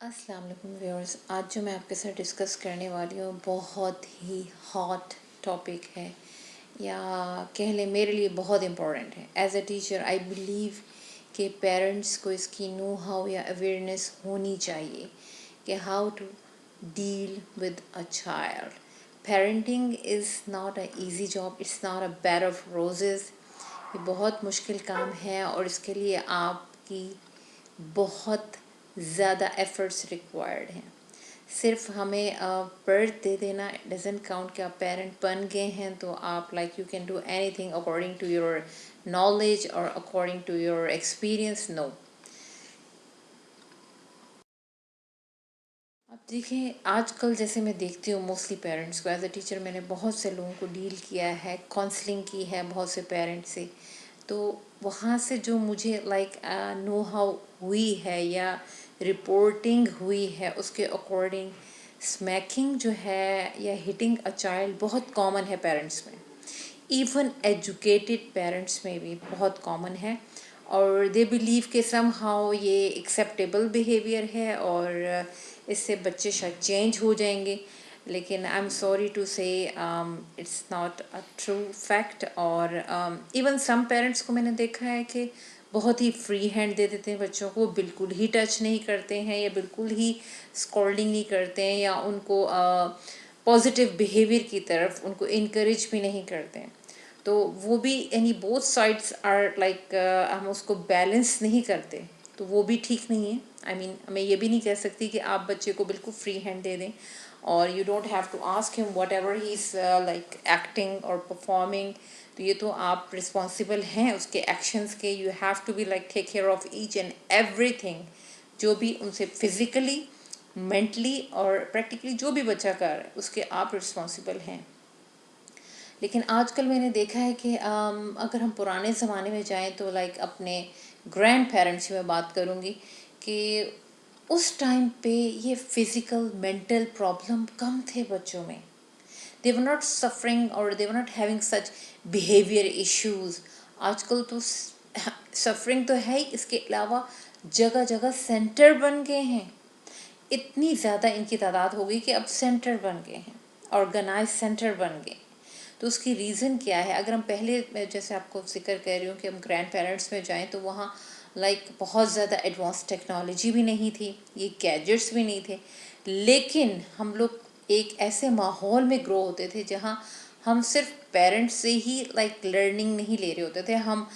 अस्सलाम वालेकुम व्यूअर्स। आज जो मैं आपके साथ डिस्कस करने वाली हूँ बहुत ही हॉट टॉपिक है, या कह लें मेरे लिए बहुत इम्पोर्टेंट है। As a teacher I believe कि पेरेंट्स को इसकी नो हाउ या अवेयरनेस होनी चाहिए कि how to deal with a child. Parenting is not a easy job, it's not a bed of roses. ये बहुत मुश्किल काम है और इसके लिए आपकी बहुत ज़्यादा एफ़र्ट्स रिक्वायर्ड हैं। सिर्फ हमें बर्थ दे देना डजेंट काउंट कि आप पेरेंट बन गए हैं तो आप like you can do anything according to your knowledge और according to your experience. No. अब देखिए, आजकल जैसे मैं देखती हूँ मोस्टली पेरेंट्स को, एज अ टीचर मैंने बहुत से लोगों को डील किया है, काउंसलिंग की है बहुत से पेरेंट्स से। तो वहाँ से जो मुझे लाइक नो हाउ हुई है या रिपोर्टिंग हुई है उसके अकॉर्डिंग, स्मैकिंग जो है या हिटिंग अ चाइल्ड बहुत कॉमन है पेरेंट्स में। इवन एजुकेटेड पेरेंट्स में भी बहुत कॉमन है और दे बिलीव कि सम हाउ ये एक्सेप्टेबल बिहेवियर है और इससे बच्चे शायद चेंज हो जाएंगे। लेकिन आई एम सॉरी टू से it's not a true fact. और इवन सम पेरेंट्स को मैंने देखा है कि बहुत ही फ्री हैंड दे देते हैं बच्चों को, बिल्कुल ही टच नहीं करते हैं या बिल्कुल ही स्कॉल्डिंग नहीं करते हैं या उनको पॉजिटिव बिहेवियर की तरफ उनको इनक्रेज भी नहीं करते हैं। तो वो भी यानी बोथ साइड्स आर लाइक हम उसको बैलेंस नहीं करते, तो वो भी ठीक नहीं है। आई मीन मैं ये भी नहीं कह सकती कि आप बच्चे को बिल्कुल फ्री हैंड दे दें और you don't have to ask him whatever he is like acting और परफॉर्मिंग। तो ये तो आप रिस्पॉन्सिबल हैं उसके एक्शंस के। You have to be like take care of each and everything जो भी उनसे फिज़िकली, मेंटली और प्रैक्टिकली जो भी बच्चा कर रहा है उसके आप रिस्पॉन्सिबल हैं। लेकिन आजकल मैंने देखा है कि अगर हम पुराने ज़माने में जाएं तो लाइक अपने ग्रैंड पेरेंट्स की मैं बात करूंगी कि उस टाइम पे ये फिज़िकल मेंटल प्रॉब्लम कम थे बच्चों में। दे वर नॉट सफरिंग और they were not having such behaviour issues. आजकल तो सफरिंग तो है ही, इसके अलावा जगह जगह सेंटर बन गए हैं। इतनी ज़्यादा इनकी तादाद हो गई कि अब सेंटर बन गए हैं, ऑर्गेनाइज सेंटर बन गए। तो उसकी रीज़न क्या है? अगर हम पहले, मैं जैसे आपको जिक्र कर रही हूँ कि हम ग्रैंड पेरेंट्स में जाएं तो वहाँ लाइक बहुत ज़्यादा एडवांस टेक्नोलॉजी भी नहीं थी, ये गैजेट्स भी नहीं थे। लेकिन हम लोग एक ऐसे माहौल में ग्रो होते थे जहाँ हम सिर्फ पेरेंट्स से ही लाइक लर्निंग नहीं ले रहे होते थे, हम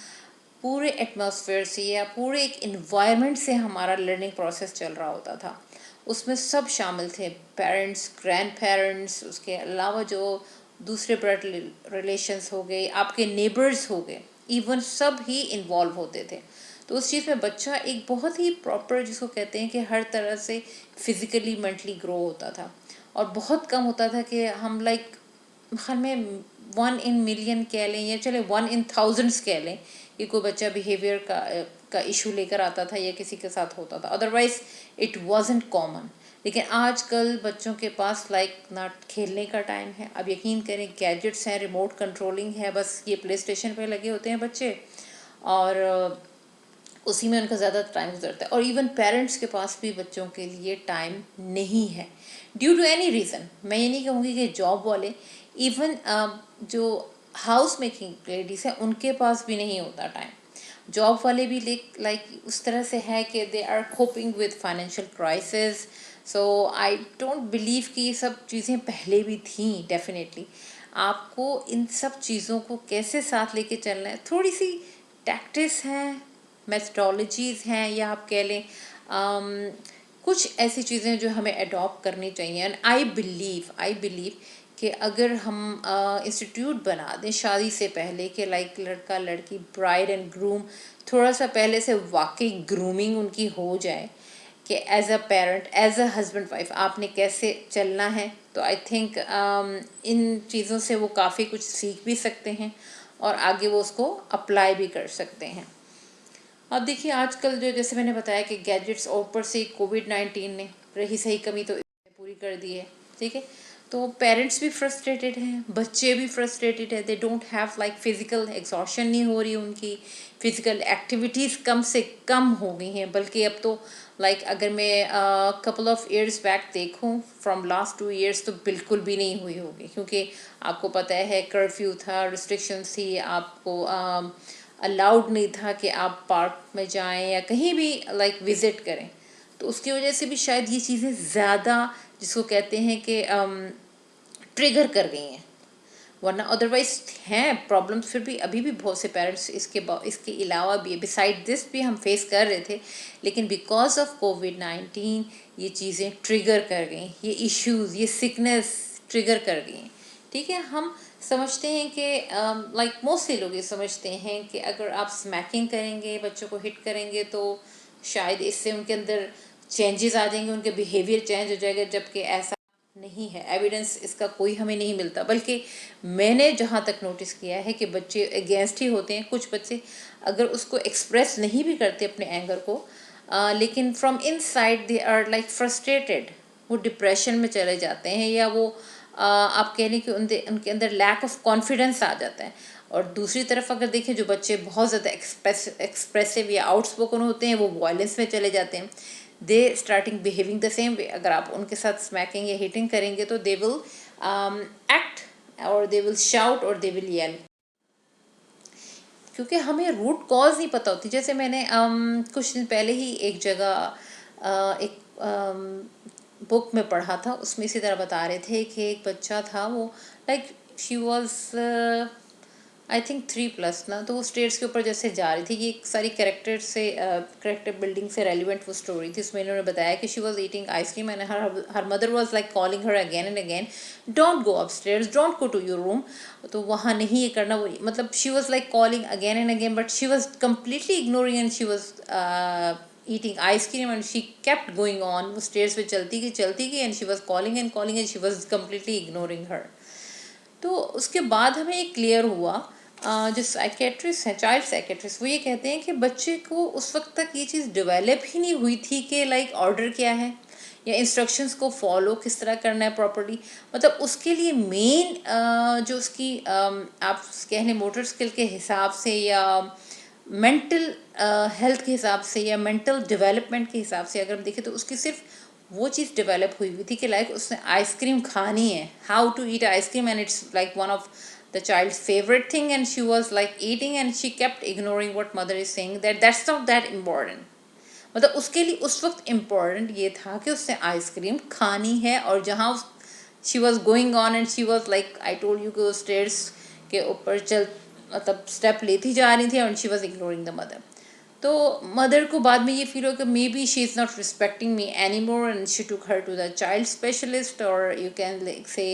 पूरे एटमॉस्फेयर से या पूरे एक इन्वायरमेंट से हमारा लर्निंग प्रोसेस चल रहा होता था। उसमें सब शामिल थे, पेरेंट्स, ग्रैंड पेरेंट्स, उसके अलावा जो दूसरे ब्लड रिलेशंस हो गए, आपके नेबर्स हो गए, इवन सब ही इन्वॉल्व होते थे। तो उस चीज़ में बच्चा एक बहुत ही प्रॉपर, जिसको कहते हैं कि हर तरह से फिज़िकली मेंटली ग्रो होता था। और बहुत कम होता था कि हम लाइक हमें 1 in million कह लें या चले 1 in thousands कह लें कि कोई बच्चा बिहेवियर का इशू लेकर आता था या किसी के साथ होता था। Otherwise it wasn't common. लेकिन आजकल बच्चों के पास लाइक ना खेलने का टाइम है, अब यकीन करें गैजेट्स हैं, रिमोट कंट्रोलिंग है, बस ये प्ले स्टेशन पे लगे होते हैं बच्चे और उसी में उनका ज़्यादा टाइम गुजरता है। और इवन पेरेंट्स के पास भी बच्चों के लिए टाइम नहीं है ड्यू टू एनी रीज़न। मैं ये नहीं कहूँगी कि जॉब वाले, इवन जो हाउस मेकिंग लेडीज़ हैं उनके पास भी नहीं होता टाइम। जॉब वाले भी लाइक उस तरह से है कि they are coping with financial crisis. So I don't believe कि ये सब चीज़ें पहले भी थी। डेफिनेटली आपको इन सब चीज़ों को कैसे साथ लेके चलना है, थोड़ी सी टैक्टिस हैं, मेथडोलॉजीज़ हैं, या आप कह लें कुछ ऐसी चीज़ें जो हमें अडॉप्ट करनी चाहिए। एंड आई बिलीव कि अगर हम इंस्टीट्यूट बना दें शादी से पहले कि लाइक लड़का लड़की, ब्राइड एंड ग्रूम, थोड़ा सा पहले से वाकई ग्रूमिंग उनकी हो जाए कि as a parent, as a husband wife आपने कैसे चलना है, तो आई थिंक इन चीज़ों से वो काफ़ी कुछ सीख भी सकते हैं और आगे वो उसको अप्लाई भी कर सकते हैं। अब देखिए, आजकल जो जैसे मैंने बताया कि गैजेट्स और ऊपर से कोविड-19 ने रही सही कमी तो इसने पूरी कर दी है, ठीक है। तो पेरेंट्स भी फ्रस्ट्रेटेड हैं, बच्चे भी फ्रस्ट्रेटेड है, they don't have like physical exhaustion नहीं हो रही उनकी, फिजिकल एक्टिविटीज़ कम से कम हो गई हैं, बल्कि अब तो लाइक अगर मैं कपल ऑफ ईयर्स बैक देखूं फ्रॉम लास्ट 2 ईयर्स तो बिल्कुल भी नहीं हुई होगी, क्योंकि आपको पता है कर्फ्यू था, रिस्ट्रिक्शंस थी, आपको अलाउड नहीं था कि आप पार्क में जाएं या कहीं भी लाइक विज़िट करें, तो उसकी वजह से भी शायद ये चीज़ें ज़्यादा जिसको कहते हैं कि ट्रिगर कर गई हैं, वरना अदरवाइज हैं प्रॉब्लम्स फिर भी अभी भी बहुत से पेरेंट्स इसके अलावा भी बिसाइड दिस भी हम फेस कर रहे थे, लेकिन बिकॉज ऑफ कोविड-19 ये चीज़ें ट्रिगर कर गई, ये इश्यूज ये सिकनेस ट्रिगर कर गई। ठीक है, हम समझते हैं कि लाइक मोस्टली लोग ये समझते हैं कि अगर आप स्मैकिंग करेंगे, बच्चों को हिट करेंगे, तो शायद इससे उनके अंदर चेंजेस आ जाएंगे, उनके बिहेवियर चेंज हो जाएगा, जबकि ऐसा नहीं है। एविडेंस इसका कोई हमें नहीं मिलता, बल्कि मैंने जहाँ तक नोटिस किया है कि बच्चे अगेंस्ट ही होते हैं। कुछ बच्चे अगर उसको एक्सप्रेस नहीं भी करते अपने एंगर को, लेकिन from inside they are like frustrated, वो डिप्रेशन में चले जाते हैं, या वो आप कह लें कि उनके अंदर लैक ऑफ कॉन्फिडेंस आ जाता है। और दूसरी तरफ अगर देखें, जो बच्चे बहुत ज़्यादा एक्सप्रेसिव या आउटस्पोकन होते हैं, वो वायलेंस में चले जाते हैं, दे starting behaving the same way. अगर आप उनके साथ स्मैकिंग या हिटिंग करेंगे तो दे विल एक्ट और दे विल शाउट और दे विल येल, क्योंकि हमें रूट कॉज नहीं पता होती। जैसे मैंने कुछ दिन पहले ही एक जगह एक बुक में पढ़ा था, उसमें इसी तरह बता रहे थे कि एक बच्चा था, वो like she was I think 3+ ना, तो वो स्टेयर्स के ऊपर जैसे जा रही थी, ये सारी कैरेक्टर बिल्डिंग से रेलिवेंट वो स्टोरी थी। उसमें इन्होंने बताया कि she was eating ice cream and her mother was like calling her again and again, don't go up stairs, don't go to your room, तो वहाँ नहीं ये करना, वो मतलब she was like calling again and again, but she was completely ignoring and she was eating ice cream and she kept going on, वो stairs पे चलती गई and she was calling and she was completely ignoring her। तो उसके बाद हमें एक clear हुआ, जो साइकेट्रिस्ट है, चाइल्ड साइकेट्रिस्ट, वो ये कहते हैं कि बच्चे को उस वक्त तक ये चीज़ डेवलप ही नहीं हुई थी कि लाइक ऑर्डर क्या है या इंस्ट्रक्शंस को फॉलो किस तरह करना है प्रॉपर्ली। मतलब उसके लिए मेन जो उसकी आप कह लें मोटर स्किल के हिसाब से या मेंटल हेल्थ के हिसाब से या मेंटल डेवलपमेंट के हिसाब से अगर हम देखें, तो उसकी सिर्फ वो चीज़ डेवलप हुई थी कि लाइक उसने आइसक्रीम खानी है, how to eat ice cream, and it's like one of the child's favorite thing, and she was like eating and she kept ignoring what mother is saying, that's not that important। मतलब उसके लिए उस वक्त important ये था कि उसने ice cream खानी है, और जहाँ she was going on and she was like I told you कि स्टेयर्स के ऊपर चल मतलब स्टेप लेती जा रही थी, and she was ignoring the mother. तो मदर को बाद में ये फील हो कि maybe she is not respecting me any more, and she took her to the child specialist और you can say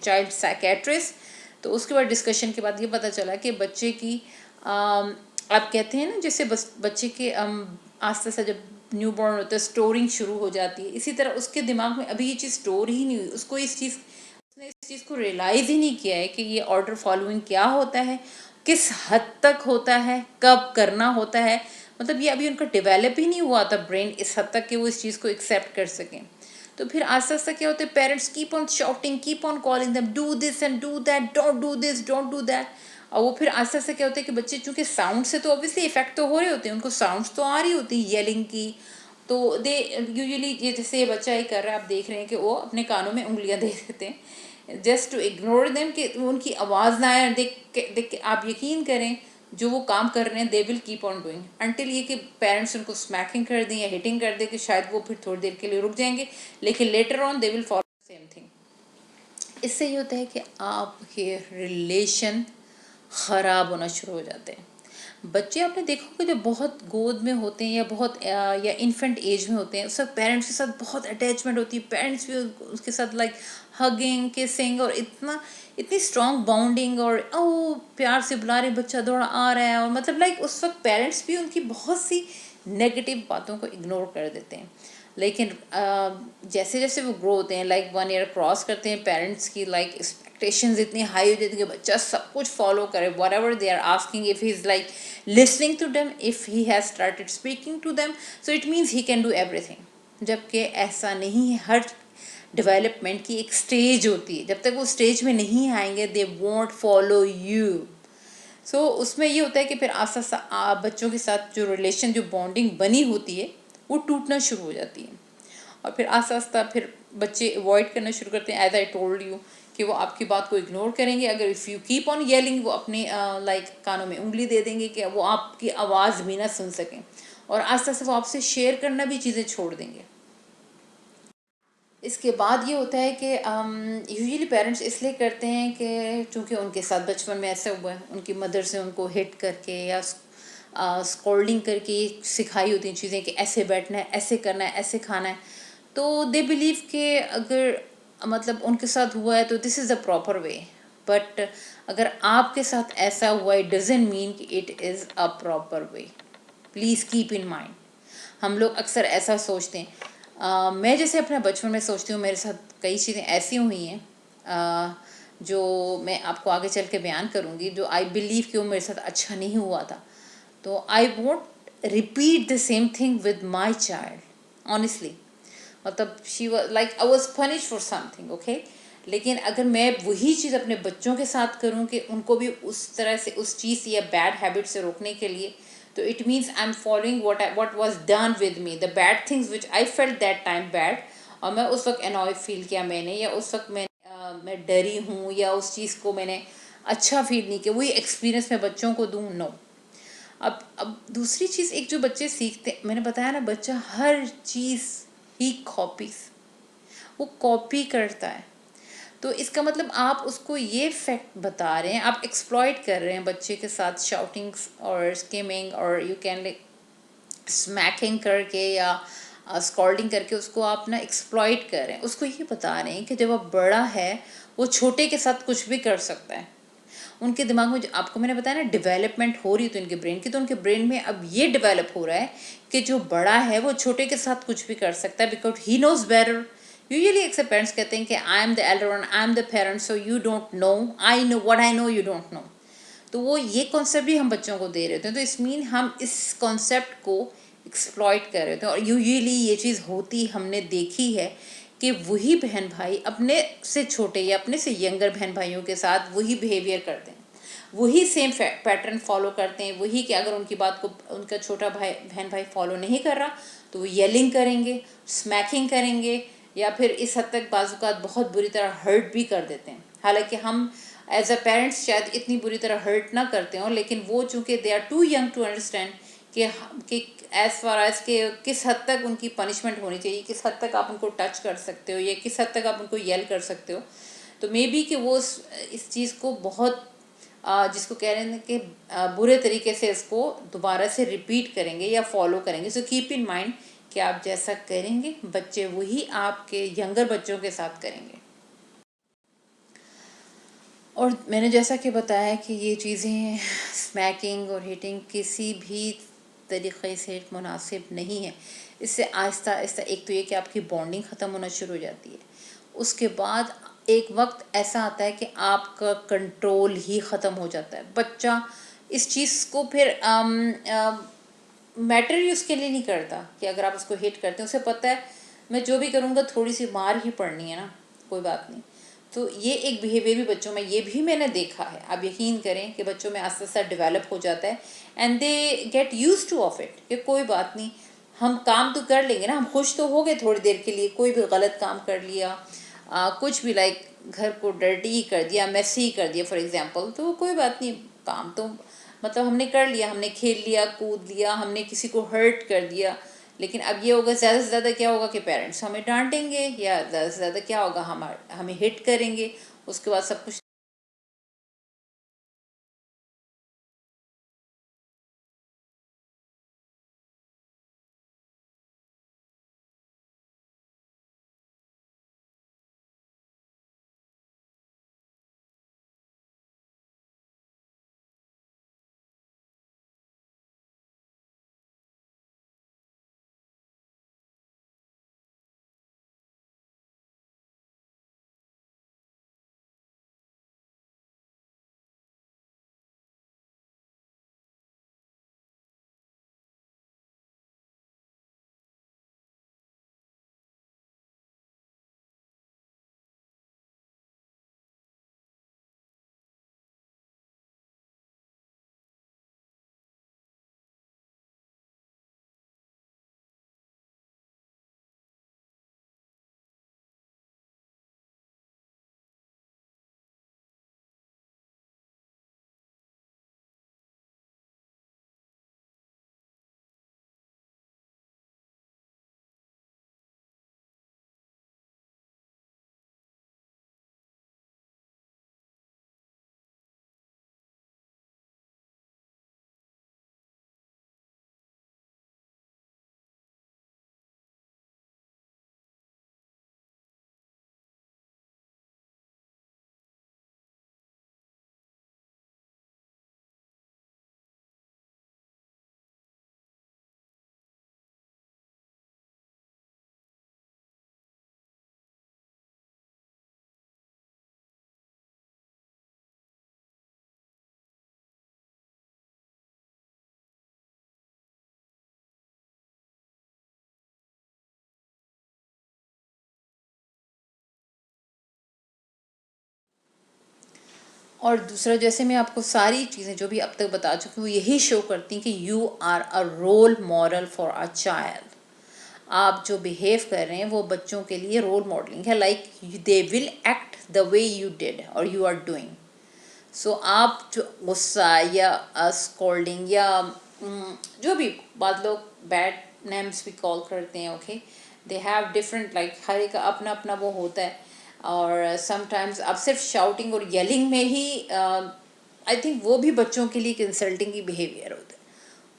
child psychiatrist. तो उसके बाद डिस्कशन के बाद ये पता चला कि बच्चे की आप कहते हैं ना, जैसे बच्चे के आस्ते से जब न्यू बॉर्न होता है स्टोरिंग शुरू हो जाती है, इसी तरह उसके दिमाग में अभी ये चीज़ स्टोर ही नहीं हुई, उसको उसने इस चीज़ को रियलाइज़ ही नहीं किया है कि ये ऑर्डर फॉलोइंग क्या होता है, किस हद तक होता है, कब करना होता है। मतलब ये अभी उनका डेवलप ही नहीं हुआ था ब्रेन इस हद तक कि वो इस चीज़ को एक्सेप्ट कर सकें। तो फिर आस्ता आस्ता क्या होता है, parents keep on shouting, keep on calling them, do this and do that, don't do this, don't do that. और वो फिर आस्ता आस्ता क्या होता है कि बच्चे चूँकि साउंड से तो ऑब्वियसली इफेक्ट तो हो रहे होते हैं, उनको साउंड्स तो आ रही होती है येलिंग की, तो दे यूजुअली ये जैसे ये बच्चा ही कर रहा है, आप देख रहे हैं कि वो अपने कानों में उंगलियां दे देते हैं जस्ट टू इग्नोर देम, कि उनकी आवाज़ ना आए। देख के आप यकीन करें, जो वो काम कर रहे हैं they will keep on doing until ये कि पेरेंट्स उनको स्मैकिंग कर दें या हिटिंग कर दें, कि शायद वो फिर थोड़ी देर के लिए रुक जाएंगे, लेकिन later on they will follow same thing. इससे ये होता है कि आपके रिलेशन ख़राब होना शुरू हो जाते हैं। बच्चे आपने देखो कि जो बहुत गोद में होते हैं या बहुत या इन्फेंट एज में होते हैं, उस वक्त पेरेंट्स के साथ बहुत अटैचमेंट होती है, पेरेंट्स भी उसके साथ लाइक हगिंग, किसिंग, और इतनी स्ट्रॉन्ग बॉन्डिंग, और ओ प्यार से बुला रहे, बच्चा दौड़ा आ रहा है, और मतलब लाइक उस वक्त पेरेंट्स भी उनकी बहुत सी नेगेटिव बातों को इग्नोर कर देते हैं। लेकिन जैसे जैसे वो ग्रो होते हैं, लाइक 1 ईयर क्रॉस करते हैं, पेरेंट्स की लाइक एक्सपेक्टेशंस इतनी हाई हो जाती है कि बच्चा सब कुछ फॉलो करे, whatever they are asking, if he is like listening to them, if he has started speaking to them, so it means he can do everything. जबकि ऐसा नहीं है। हर डेवलपमेंट की एक स्टेज होती है, जब तक वो स्टेज में नहीं आएंगे दे वोंट फॉलो यू। सो उसमें ये होता है कि फिर आस्ता आस्ता बच्चों के साथ जो रिलेशन, जो बॉन्डिंग बनी होती है वो टूटना शुरू हो जाती है, और फिर आस्ता आस्ता फिर बच्चे अवॉइड करना शुरू करते हैं, एज आई टोल्ड यू, कि वो आपकी बात को इग्नोर करेंगे। अगर if you keep on yelling, वो अपने लाइक कानों में उंगली दे देंगे कि वो आपकी आवाज़ भी ना सुन सकें, और आस्ता आस्ता वो आपसे शेयर करना भी चीज़ें छोड़ देंगे। इसके बाद ये होता है कि यूजुअली पेरेंट्स इसलिए करते हैं कि चूँकि उनके साथ बचपन में ऐसा हुआ है, उनकी मदर से उनको हिट करके या स्कोल्डिंग करके सिखाई होती हैं चीज़ें कि ऐसे बैठना है, ऐसे करना है, ऐसे खाना है। तो दे बिलीव कि अगर मतलब उनके साथ हुआ है तो this is the proper way. But अगर आपके साथ ऐसा हुआ, इट डजेंट मीन कि it is a proper way. Please keep in mind. हम लोग अक्सर ऐसा सोचते हैं। मैं जैसे अपने बचपन में सोचती हूँ, मेरे साथ कई चीज़ें ऐसी हुई हैं जो मैं आपको आगे चल के बयान करूँगी, जो आई बिलीव कि वो मेरे साथ अच्छा नहीं हुआ था। तो I won't repeat the same thing with my child honestly. मतलब she was like I was punish for something, okay. लेकिन अगर मैं वही चीज़ अपने बच्चों के साथ करूँ कि उनको भी उस तरह से उस चीज़ या बैड हैबिट से रोकने के लिए, तो it means I am following what was done with me, the bad things which I felt that time bad, और मैं उस वक्त अनॉय फील किया मैंने, या उस वक्त मैं डरी हूँ, या उस चीज़ को मैंने अच्छा फील नहीं किया, वही एक्सपीरियंस मैं बच्चों को दूँ, नो। अब दूसरी चीज़, एक जो बच्चे सीखते, मैंने बताया ना, बच्चा हर चीज़ ही कॉपीज, वो कॉपी करता है। तो इसका मतलब आप उसको ये फैक्ट बता रहे हैं, आप एक्सप्लॉइट कर रहे हैं बच्चे के साथ, शाउटिंग्स और स्किमिंग और यू कैन लाइक स्मैकिंग करके या स्कॉल्डिंग करके उसको आप ना एक्सप्लॉइट कर रहे हैं। उसको ये बता रहे हैं कि जब वो बड़ा है वो छोटे के साथ कुछ भी कर सकता है। उनके दिमाग में, जो आपको मैंने बताया ना, डेवलपमेंट हो रही है तो उनके ब्रेन की, तो उनके ब्रेन में अब ये डेवलप हो रहा है कि जो बड़ा है वो छोटे के साथ कुछ भी कर सकता है, because he knows better. Usually except parents कहते हैं कि I am the elder one, I am the parent, so you don't know, I know what I know, you don't know. तो वो ये कॉन्सेप्ट भी हम बच्चों को दे रहे होते हैं, तो इस मीन हम इस कॉन्सेप्ट को एक्सप्लॉइट कर रहे होते हैं। और यूजुअली ये चीज़ होती हमने देखी है कि वही बहन भाई अपने से छोटे या अपने से यंगर बहन भाइयों के साथ वही बिहेवियर करते हैं, वही सेम पैटर्न फॉलो करते हैं, वही कि अगर उनकी बात को उनका छोटा भाई बहन भाई फॉलो नहीं कर रहा तो वो येलिंग करेंगे, स्मैकिंग करेंगे, या फिर इस हद तक बाज़-औक़ात बहुत बुरी तरह हर्ट भी कर देते हैं। हालांकि हम एज अ पेरेंट्स शायद इतनी बुरी तरह हर्ट ना करते हो, लेकिन वो चूँकि they are too young to understand कि एज फार एज के किस हद तक उनकी पनिशमेंट होनी चाहिए, किस हद तक आप उनको टच कर सकते हो, या किस हद तक आप उनको येल कर सकते हो। तो मे बी कि वो इस चीज़ को बहुत जिसको कह रहे हैं कि बुरे तरीके से इसको दोबारा से रिपीट करेंगे या फॉलो करेंगे। सो कीप इन माइंड कि आप जैसा करेंगे बच्चे वही आपके यंगर बच्चों के साथ करेंगे। और मैंने जैसा कि बताया कि ये चीज़ें स्मैकिंग और हिटिंग किसी भी तरीक़े से मुनासिब नहीं है। इससे आहिस्ता आहिस्ता एक तो ये कि आपकी बॉन्डिंग ख़त्म होना शुरू हो जाती है, उसके बाद एक वक्त ऐसा आता है कि आपका कंट्रोल ही ख़त्म हो जाता है। बच्चा इस चीज़ को फिर मैटर ही उसके लिए नहीं करता कि अगर आप उसको हिट करते हैं, उसे पता है मैं जो भी करूँगा थोड़ी सी मार ही पड़नी है ना, कोई बात नहीं। तो ये एक बिहेवियर भी बच्चों में, ये भी मैंने देखा है, आप यकीन करें कि बच्चों में आस्ते आस्ते डेवलप हो जाता है, and they get use two of it कि कोई बात नहीं, हम काम तो कर लेंगे ना, हम खुश तो हो गए थोड़ी देर के लिए, कोई भी गलत काम कर लिया, कुछ भी लाइक घर को डर्टी ही कर दिया, मेसी ही कर दिया फॉर एग्जांपल, तो कोई बात नहीं, काम तो मतलब हमने कर लिया, हमने खेल लिया, कूद लिया, हमने किसी को हर्ट कर दिया। लेकिन अब ये होगा, ज़्यादा से ज़्यादा क्या होगा कि पेरेंट्स हमें डांटेंगे, या ज़्यादा से ज़्यादा क्या होगा, हमें हिट करेंगे, उसके बाद सब कुछ और दूसरा, जैसे मैं आपको सारी चीज़ें जो भी अब तक बता चुकी हूँ, यही शो करती हैं कि you are a role model for a child. आप जो बिहेव कर रहे हैं वो बच्चों के लिए रोल मॉडलिंग है, like they will act the way you did और यू आर डूइंग। सो आप जो गुस्सा या स्कोल्डिंग या जो भी बाद लोग बैड नेम्स भी कॉल करते हैं, okay, they have different, like हर एक का अपना अपना वो होता है। और समटाइम्स आप सिर्फ शाउटिंग और येलिंग में ही आई थिंक वो भी बच्चों के लिए एक इंसल्टिंग ही बिहेवियर होता है।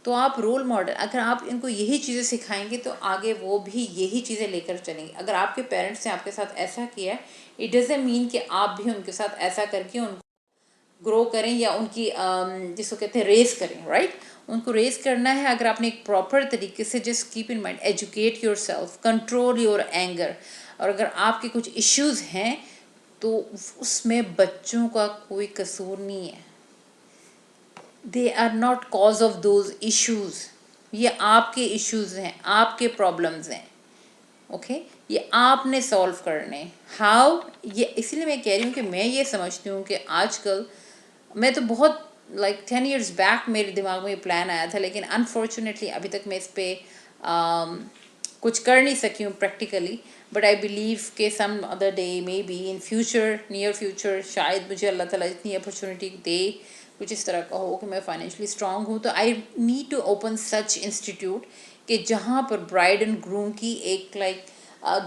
तो आप रोल मॉडल, अगर आप इनको यही चीज़ें सिखाएंगे तो आगे वो भी यही चीज़ें लेकर चलेंगे। अगर आपके पेरेंट्स ने आपके साथ ऐसा किया है, इट डज़ंट मीन कि आप भी उनके साथ ऐसा करके उनको ग्रो करें या उनकी जिसको कहते हैं रेस करें, राइट। उनको रेस करना है अगर आपने एक प्रॉपर तरीके से, just keep in mind, educate your self, control your anger. और अगर आपके कुछ इश्यूज हैं तो उसमें बच्चों का कोई कसूर नहीं है। They are not cause of those issues. ये आपके इश्यूज हैं, आपके प्रॉब्लम्स हैं, ओके, ये आपने सॉल्व करने। हाउ, ये इसीलिए मैं कह रही हूँ कि मैं ये समझती हूँ कि आजकल, मैं तो बहुत लाइक 10 years बैक मेरे दिमाग में ये प्लान आया था, लेकिन अनफॉर्चुनेटली अभी तक मैं इस पर कुछ कर नहीं सकी हूँ प्रैक्टिकली। बट आई बिलीव के some other day, maybe in future, near future, शायद मुझे अल्लाह ताला इतनी अपॉर्चुनिटी दे, कुछ इस तरह का हो कि मैं फाइनेंशियली स्ट्रांग हूँ, तो I need to open such institute कि जहाँ पर ब्राइड एंड ग्रूम की एक लाइक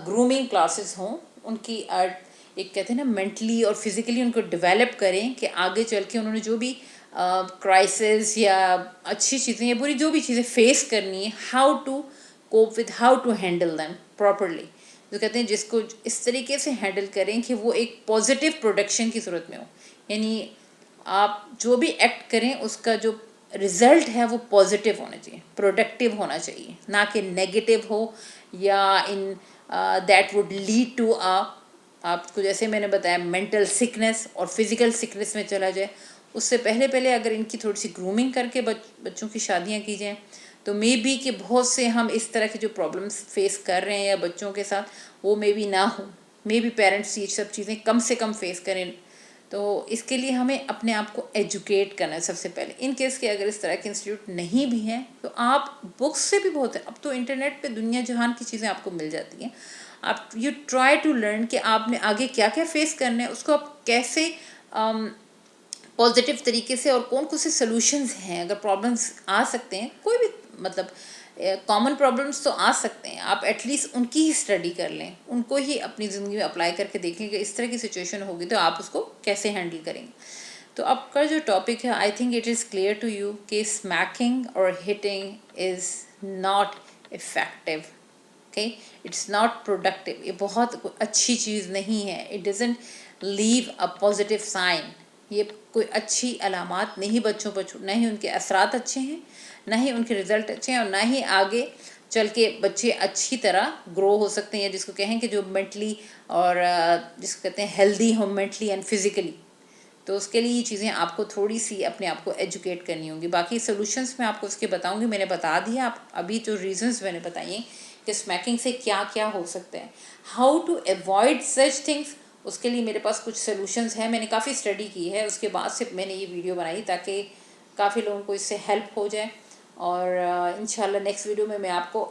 ग्रूमिंग क्लासेस हों, उनकी एक कहते हैं ना मेंटली और फिजिकली उनको डेवलप करें कि आगे चल के उन्होंने जो भी क्राइसिस या अच्छी चीज़ें या बुरी जो भी चीज़ें फेस करनी है, how to cope with, how to handle them properly. जो कहते हैं जिसको इस तरीके से हैंडल करें कि वो एक पॉजिटिव प्रोडक्शन की सूरत में हो, यानी आप जो भी एक्ट करें उसका जो रिजल्ट है वो पॉजिटिव होना चाहिए, प्रोडक्टिव होना चाहिए, ना कि नेगेटिव हो या in that would lead to आपको, जैसे मैंने बताया, मेंटल सिकनेस और फिजिकल सिकनेस में चला जाए। उससे पहले पहले अगर इनकी थोड़ी सी ग्रूमिंग करके बच्चों की शादियां की जाएँ तो मे बी कि बहुत से हम इस तरह के जो प्रॉब्लम्स फेस कर रहे हैं या बच्चों के साथ, वो मे बी ना हो, मे बी पेरेंट्स ये सब चीज़ें कम से कम फेस करें। तो इसके लिए हमें अपने आप को एजुकेट करना है सबसे पहले। इन केस के अगर इस तरह के इंस्टीट्यूट नहीं भी हैं तो आप बुक्स से भी बहुत है, अब तो इंटरनेट पे दुनिया जहान की चीज़ें आपको मिल जाती हैं। आप यू ट्राई टू लर्न कि आपने आगे क्या क्या फेस करना है, उसको आप कैसे पॉजिटिव तरीके से, और कौन कौन से सोल्यूशंस हैं। अगर प्रॉब्लम्स आ सकते हैं, कोई भी मतलब कॉमन प्रॉब्लम्स तो आ सकते हैं, आप एटलीस्ट उनकी ही स्टडी कर लें, उनको ही अपनी ज़िंदगी में अप्लाई करके देखें कि इस तरह की सिचुएशन होगी तो आप उसको कैसे हैंडल करेंगे। तो आपका जो टॉपिक है, I think it is clear to you कि स्मैकिंग और hitting is not effective, okay, it's not productive. ये बहुत अच्छी चीज़ नहीं है, it doesn't leave a positive sign. ये कोई अच्छी अलामात नहीं बच्चों पर, ना ही उनके असरात अच्छे हैं, ना ही उनके रिज़ल्ट अच्छे हैं, और ना ही आगे चल के बच्चे अच्छी तरह ग्रो हो सकते हैं, या जिसको कहें कि जो मेंटली और जिसको कहते हैं हेल्दी हो मेंटली एंड फिज़िकली। तो उसके लिए ये चीज़ें आपको थोड़ी सी अपने आप को एजुकेट करनी होंगी। बाकी सोल्यूशंस मैं आपको उसके बताऊंगी, मैंने बता दिया। आप अभी जो रीजंस मैंने बताइए कि स्मैकिंग से क्या क्या हो सकता है, how to avoid such things, उसके लिए मेरे पास कुछ सोल्यूशंस हैं। मैंने काफ़ी स्टडी की है, उसके बाद से मैंने ये वीडियो बनाई ताकि काफ़ी लोगों को इससे हेल्प हो जाए। और इंशाल्लाह नेक्स्ट वीडियो में मैं आपको